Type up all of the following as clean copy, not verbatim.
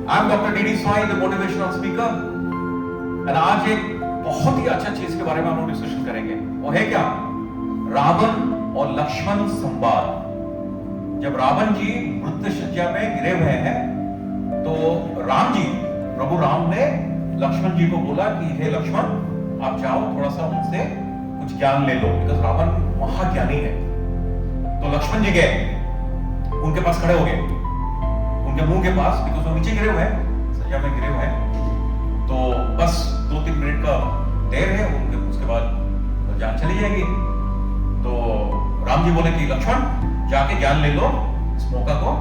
I am doctor D Swai, the motivational speaker. और आज एक बहुत ही अच्छा चीज के बारे में हम लोग डिस्कशन करेंगे। वो है क्या? रावण और लक्ष्मण संवाद। जब रावण जी मृत्यु शैया में गिरे हुए हैं तो राम जी, प्रभु राम ने लक्ष्मण जी को बोला कि हे लक्ष्मण, आप जाओ थोड़ा सा उनसे कुछ ज्ञान ले लो, बिकॉज रावण महाज्ञानी है। तो लक्ष्मण जी गए, उनके पास खड़े हो गए, उनके मुंह के पास, बिकॉज वो नीचे गिरे हुए हैं, सज्जा में गिरे हुए हैं। तो बस 2-3 मिनट का देर है, उनके उसके बाद जान चली जाएगी। तो राम जी बोले कि लक्ष्मण जाके ज्ञान ले लो, इस मौका को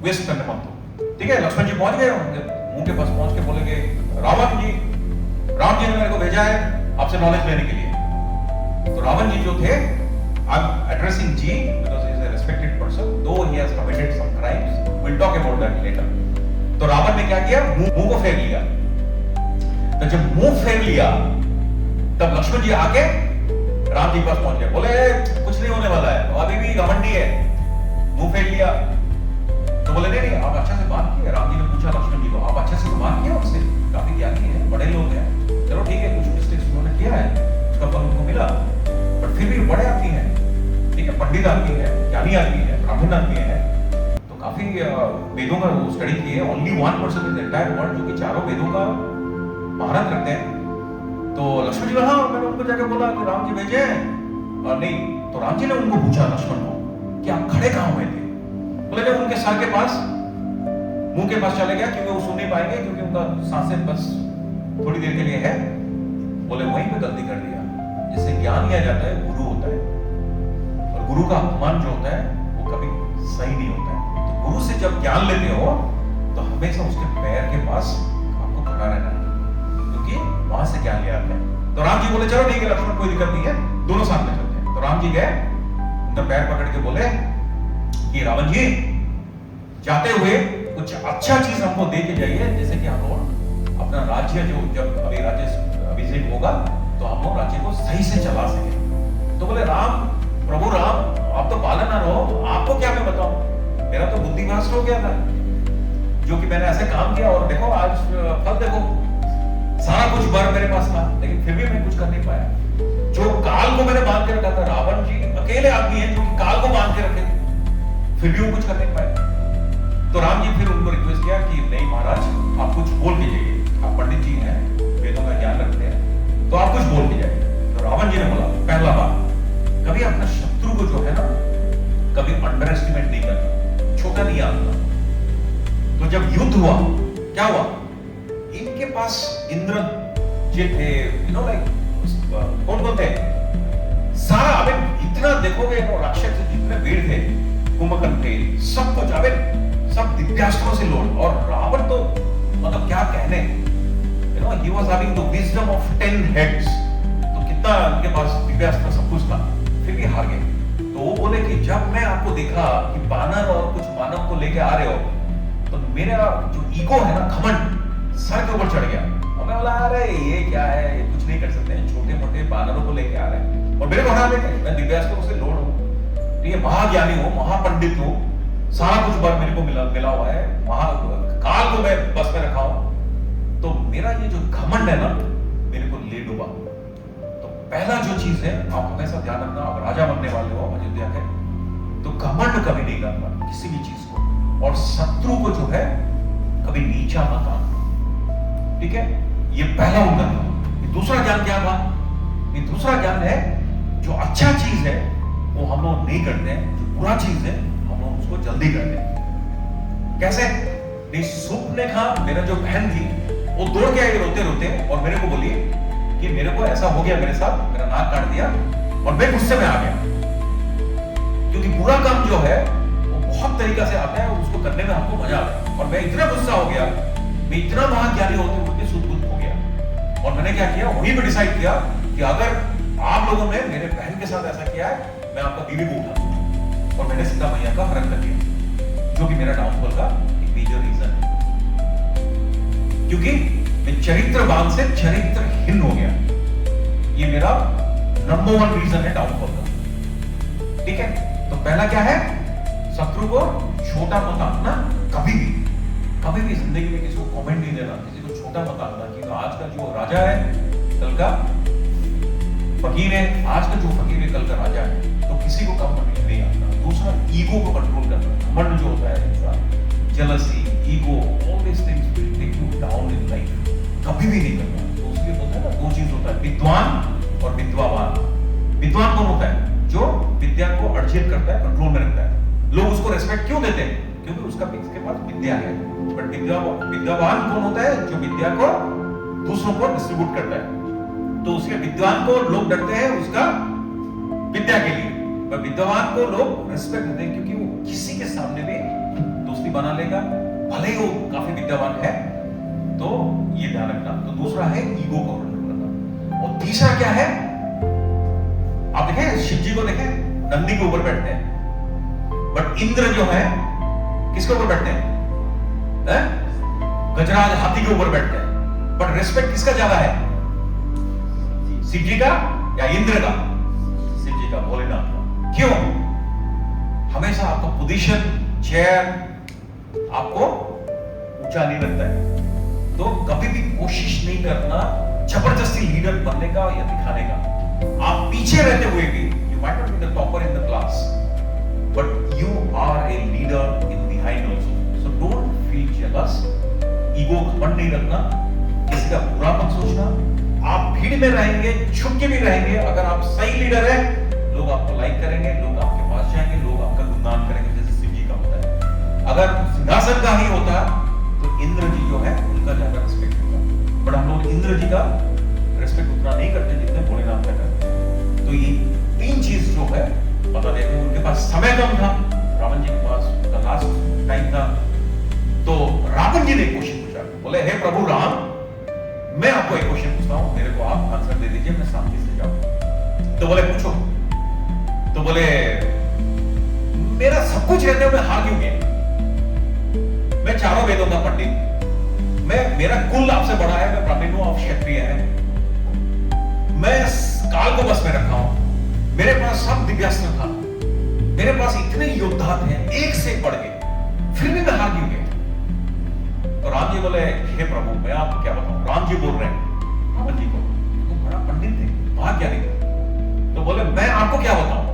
वेस्ट करने मत दो। ठीक है, लक्ष्मण जी पहुंच गए, उनके मुंह के पास पहुंच के बोले कि रावण जी, राम जी ने मेरे को भेजा है आपसे नॉलेज लेने के लिए। तो रावण जी जो थे, I am addressing ji because he is a respected person, though he has committed some crimes, will talk about that later. तो रावण ने क्या किया? मुंह को फेर लिया। तो जब मुंह फेर लिया तब लक्ष्मण जी आके राम जी के पास पहुंच गए, बोले कुछ नहीं होने वाला है, अभी भी घमंडी है, मुंह फेर लिया। तो बोले नहीं नहीं, आप अच्छे से बात किए। राम जी ने पूछा लक्ष्मण जी को, आप अच्छे से बात किए उनसे, काफी ज्ञानी है, बड़े लोग हैं, चलो ठीक है, कुछ मिस्टेक्स उन्होंने किया है, उसका फल उनको मिला, बट फिर भी बड़े आदमी है, ठीक है, पंडित आदमी है, ज्ञानी आदमी है, ब्राह्मण आदमी है, तो काफी वेदों का स्टडी किए। Only 1% in the entire world जो कि चारों वेदों का महारत रखते हैं। तो लक्ष्मण जी ने, हाँ मैंने उनको जाके बोला कि राम जी भेजे, और नहीं तो राम जी ने उनको पूछा लक्ष्मण को कि आप खड़े कहां हुए थे? बोले जब उनके सर के पास, मुंह के पास चले गया, क्योंकि वो सुन नहीं पाएंगे, क्योंकि उनका सांसें बस थोड़ी देर के लिए है। बोले वहीं पे गलती कर दिया। जिससे ज्ञान लिया जाता है गुरु होता है, और गुरु का अपमान जो होता है वो कभी सही नहीं होता है। तो गुरु से जब ज्ञान लेते हो तो हमेशा उसके पैर के पास आपको खड़ा रहना है, क्योंकि वहां से ज्ञान ले आते हैं। तो राम जी बोले चलो ठीक है लक्ष्मण, कोई दिक्कत नहीं है, दोनों साथ में चलते हैं। तो राम जी गए, उनका पैर पकड़ के बोले कि रावण जी जाते हुए कुछ अच्छा चीज हमको दे के जाइए, जैसे कि हम लोग अपना राज्य जो जब अभी राज्य अभिषेक होगा तो हम लोग राज्य को सही से चला सके। तो बोले राम, प्रभु राम, आप तो पालनहार हो, आपको क्या मैं बताऊं, मेरा तो बुद्धि भ्रष्ट हो गया था, जो कि मैंने ऐसे काम किया और देखो आज फल देखो, सारा कुछ वर मेरे पास था, लेकिन फिर भी मैं कुछ कर नहीं पाया। जो काल को मैंने बांध के रखा था, रावण जी अकेले आदमी है जो कि काल को बांध के रखे, फिर भी वो कुछ कर नहीं पाए। तो राम जी फिर उनको रिक्वेस्ट किया कि नहीं महाराज, आप कुछ बोल के जाइए, आप पंडित जी हैं, वेदों का ज्ञान रखते हैं, तो आप कुछ बोल के जाइए। तो रावण जी ने बोला, पहला बात, कभी अपने शत्रु को जो है ना, कभी अंडर एस्टिमेट नहीं करना, छोटा नहीं आना। तो जब युद्ध हुआ, क्या हुआ? इनके पास इंद्र जी थे, यू नो लाइक कौन कौन थे, सारा, अबे इतना देखोगे राक्षस जितने वीर थे, कुंभकर्ण थे, सब कुछ, अबे सब दिव्यास्त्रों से लोड। और रावण तो मतलब क्या कहने, you know he was having the wisdom of 10 heads, तो कितना उनके पास दिव्यास्त्र सब कुछ था, फिर भी हार गए। तो वो बोले कि जब मैं आपको देखा कि बानर और कुछ मानव को लेके आ रहे हो, तो मेरा जो ईगो है ना, घमंड, सर के ऊपर चढ़ गया, और मैं बोला अरे ये क्या है, ये कुछ नहीं कर सकते हैं, छोटे मोटे बानरों को लेके आ रहे हैं और मेरे को हरा देंगे, मैं दिव्यास्त्रों से लोड हूं, ठीक है, महाज्ञानी हूं, महापंडित हूं, सारा कुछ बर मेरे को मिला हुआ है, काल को मैं बस में रखा हूं, तो मेरा ये जो घमंड है ना, मेरे को ले डूबा। तो पहला जो चीज है, आप हमेशा ध्यान रखना, आप राजा बनने वाले हो अयोध्या के, तो घमंड कभी नहीं करना किसी भी चीज को, और शत्रु को जो है कभी नीचा मत आना, ठीक है, ये पहला उनका था। दूसरा ज्ञान क्या था? ये दूसरा ज्ञान है, जो अच्छा चीज है वो हम लोग नहीं करते हैं, जो बुरा चीज है हम लोग उसको जल्दी करते हैं। कैसे? नहीं, सूप ने कहा, मेरा जो बहन थी वो दौड़ के आई रोते रोते और मेरे को बोली कि मेरे को ऐसा हो गया मेरे साथ, मेरा नाक काट दिया, और मैं गुस्से में आ गया, क्योंकि बुरा काम जो है वो बहुत तरीका से आता है और उसको करने में हमको मजा आता है। और मैं इतना गुस्सा हो गया, मैं इतना महाज्ञानी होते हुए सुध हो गया, और मैंने क्या किया, वहीं पे डिसाइड किया कि अगर आप लोगों ने मेरे बहन के साथ ऐसा किया है, मैं आपका बीवी को उठा दूंगा, और मैंने सीता मैया का हरण कर दिया, जो कि मेरा डाउनफॉल का एक मेजर रीजन है, क्योंकि मैं चरित्रवान से चरित्रहीन हो गया। ये मेरा नंबर 1 रीजन है डाउनफॉल का, ठीक है। तो पहला क्या है, शत्रु को छोटा मत आंकना, कभी भी जिंदगी देना, किसी को छोटा मत आंकना, क्योंकि आज का जो राजा है कल का फकीर है, आज का जो फकीर है कल का राजा है। तो किसी को कम नहीं आंकना। दूसरा, ईगो को कंट्रोल करना, घमंड जो होता है, दूसरा jealousy, ego, all this things will take you down in life, कभी भी नहीं करना। तो उसके होता है ना, दो चीज होता है, विद्वान और विद्वावान। विद्वान कौन होता है? जो विद्या को अर्जित करता है, कंट्रोल में रखता है। लोग उसको रेस्पेक्ट क्यों देते हैं? क्योंकि उसके पास विद्या है। बट विद्यावान कौन होता है? जो विद्या को दूसरों को डिस्ट्रीब्यूट करता है। तो उसके विद्वान को लोग डरते हैं उसका विद्या के लिए, पर विद्वान को लोग रेस्पेक्ट देते हैं क्योंकि वो किसी के सामने भी दोस्ती बना लेगा, भले ही वो काफी विद्यावान है। तो ये ध्यान रखना। तो दूसरा है ईगो को कंट्रोल करना। और तीसरा क्या है? आप देखें, शिव जी को देखें, नंदी के ऊपर बैठते हैं, बट इंद्र जो है किसके ऊपर बैठते हैं? गजराज हाथी के ऊपर बैठते हैं। बट रिस्पेक्ट किसका ज्यादा है? शिव जी का या इंद्र का? शिव जी का, भोलेनाथ का। क्यों? हमेशा आपका पोजीशन, चेयर आपको ऊंचा नहीं रखता है। तो कभी भी कोशिश नहीं करना जबरदस्ती लीडर बनने का या दिखाने का। आप पीछे रहते हुए भी, you might not be the topper in the class, but you are a leader in behind also. So don't feel jealous. Ego, घमंड नहीं रखना, किसी का बुरा मत सोचना। आप भीड़ में रहेंगे, छुप के भी रहेंगे। अगर आप सही लीडर है, लोग आपको लाइक करेंगे, लोग आपके पास जाएंगे, लोग आपका गुणगान करेंगे, जैसे शिव जी का होता है। अगर सिंहासन का ही होता तो इंद्र जी जो है उनका ज्यादा रिस्पेक्ट होगा। बट हम लोग इंद्र जी का रिस्पेक्ट उतना नहीं करते जितने भोलेनाथ का करते हैं। तो ये तीन चीज जो है बता देते। उनके पास समय कम था, रावण जी के पास उनका लास्ट टाइम था। तो रावण जी ने क्वेश्चन पूछा, बोले हे प्रभु राम, मैं आपको एक क्वेश्चन पूछता हूं, मेरे को आप आंसर दे दीजिए, मैं शांति से जाऊं। तो बोले पूछो। तो बोले मेरा सब कुछ रहते हुए हार क्यों गया? मैं चारों वेदों का पंडित, मेरा कुल आपसे बड़ा है, मैं ब्राह्मण हूं, आप क्षत्रिय हैं, मैं काल को बस में रखा हूं, मेरे पास सब दिव्यास्त्र था, मेरे पास इतने योद्धा थे, एक से बढ़ के, फिर भी मैं हार क्यों गया? तो राम जी बोले हे प्रभु, मैं आपको क्या बताऊं? राम जी बोल रहे हैं रावण जी को, तो बड़ा पंडित थे, वहां क्या नहीं। तो बोले मैं आपको क्या बताऊं?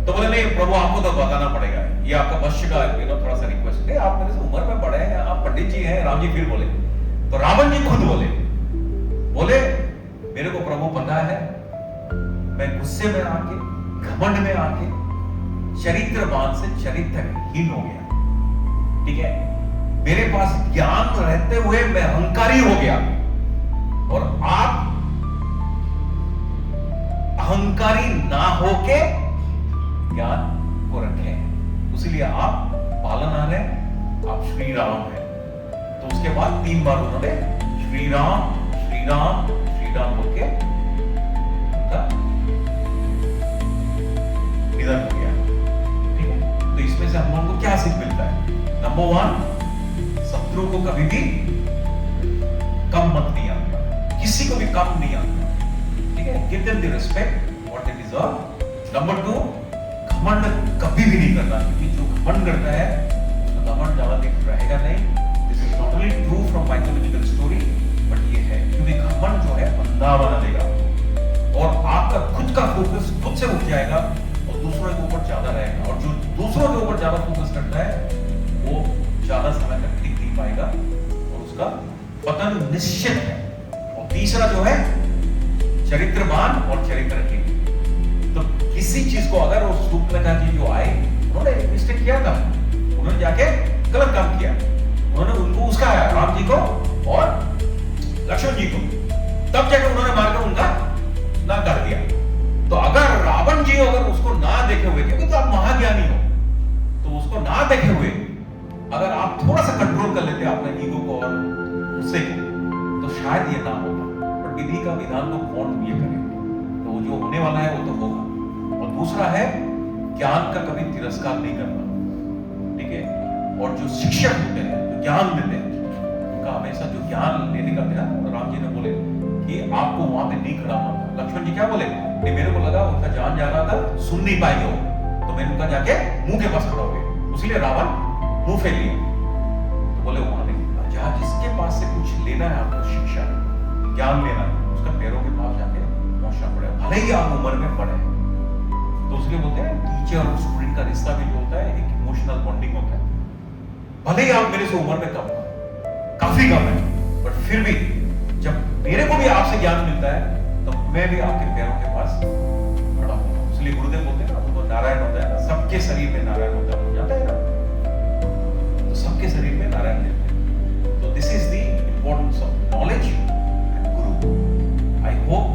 तो बोले नहीं प्रभु, आपको तो बताना पड़ेगा, ये आपका वश्य का थोड़ा सा रिक्वेस्ट है, आप मेरे से उम्र में बड़े हैं, आप पंडित जी हैं। राम जी फिर बोले, तो रावण जी खुद बोले मेरे को प्रभु पता है, मैं गुस्से में आके, घमंड में आके चरित्रवान से चरित्रहीन हो गया। ठीक है, मेरे पास ज्ञान रहते हुए मैं अहंकारी हो गया, और आप अहंकारी ना होके ज्ञान को रखे, इसलिए आप पालनहार हैं, आप श्री राम हैं। तो उसके बाद 3 बार उन्होंने श्री राम श्री राम श्री राम बोल के उनका निधन हो गया। ठीक है, तो इसमें से हम लोगों को क्या सीख मिलता है? नंबर 1, शत्रु को कभी भी कम मत नहीं आना, किसी को भी कम नहीं आना। ठीक है, give them the respect what they deserve. Number 2, घमंड कभी भी नहीं करना, क्योंकि जो घमंड करता है उसका घमंड ज्यादा दिन रहेगा नहीं। This is not only true from mythological story, but ये है क्योंकि घमंड जो है अंधा बना देगा, और आपका खुद का फोकस खुद से उठ जाएगा और दूसरों के ऊपर ज्यादा रहेगा, और जो दूसरों के ऊपर ज्यादा फोकस करता है वो ज्यादा समय तक टिक नहीं पाएगा और उसका पतन निश्चित है। और तीसरा जो है चरित्रवान और चरित्रहीन। तो किसी चीज को अगर उस सूर्पनखा जी जो आए, उन्होंने मिस्टेक किया था, उन्होंने जाके गलत काम किया, उन्होंने उनको उसका राम जी को और लक्ष्मण जी को, तब जाके उन्होंने मारकर उनका ना कर दिया। तो अगर रावण जी अगर उसको ना देखे हुए, क्योंकि तो आप महाज्ञानी हो, तो उसको ना देखे हुए अगर आप थोड़ा सा कंट्रोल कर लेते अपने ईगो को और गुस्से को, तो शायद ये ना होगा। पर विधि का विधान को कौन ये करे, तो जो होने वाला है वो तो होगा। और दूसरा है ज्ञान का कभी तिरस्कार नहीं करना। ठीक है, और जो शिक्षक होते हैं, जो ज्ञान देते हैं, उनका हमेशा जो ज्ञान लेने का था, तो राम जी ने बोले कि आपको वहां पे नहीं खड़ा होना था। लक्ष्मण जी क्या बोले कि मेरे को लगा उनका जान जा रहा था, सुन नहीं पाएंगे वो, तो मैंने उनका जाके मुंह के पास खड़ा हो गया, इसलिए रावण मुंह फेर लिया। तो बोले वहां नहीं, जहां जिसके पास पास से कुछ लेना है, आपको शिक्षा ज्ञान लेना है, उसका पैरों के पास जाके पहुंचना पड़ेगा, भले ही आप उम्र में बड़े हैं। तो उसके बोलते हैं टीचर और स्टूडेंट का रिश्ता भी होता है, एक इमोशनल बॉन्डिंग होता है। भले ही आप मेरे से उम्र में कम हो, काफी कम है, बट फिर भी जब मेरे को भी आपसे ज्ञान मिलता है तो मैं भी आपके पैरों के पास खड़ा हूँ। इसलिए गुरुदेव बोलते हैं ना, वो तो नारायण होता है ना, सबके शरीर में नारायण होता है, जानता है ना, तो सबके शरीर में नारायण रहते हैं। तो this is the importance of knowledge and guru. I hope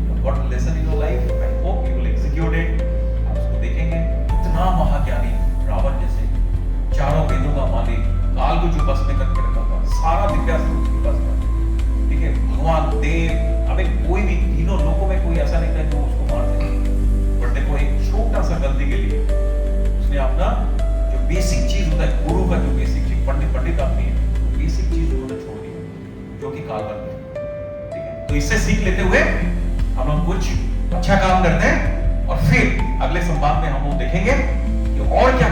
you got a lesson in your life, I hope you will execute it. आप उसको देखेंगे, इतना महाज्ञानी रावण जैसे, चारों वेदों का मालिक, काल को जो बस में करके रखा था, सारा दिव्यास्त्र उसके पास था, ठीक है, भगवान देव, अबे कोई भी तीनों लोगों में कोई ऐसा नहीं था जो उसको मार सके। पर देखो एक छोटा सा गलती के लिए उसने अपना जो बेसिक चीज होता है, गुरु का जो बेसिक चीज, पंडित आदमी है, तो बेसिक चीज उन्होंने छोड़ दी, जो कि काल बन गया, ठीक है। तो इससे सीख लेते हुए हम लोग कुछ अच्छा काम करते हैं और फिर अगले संवाद में हम लोग देखेंगे कि और क्या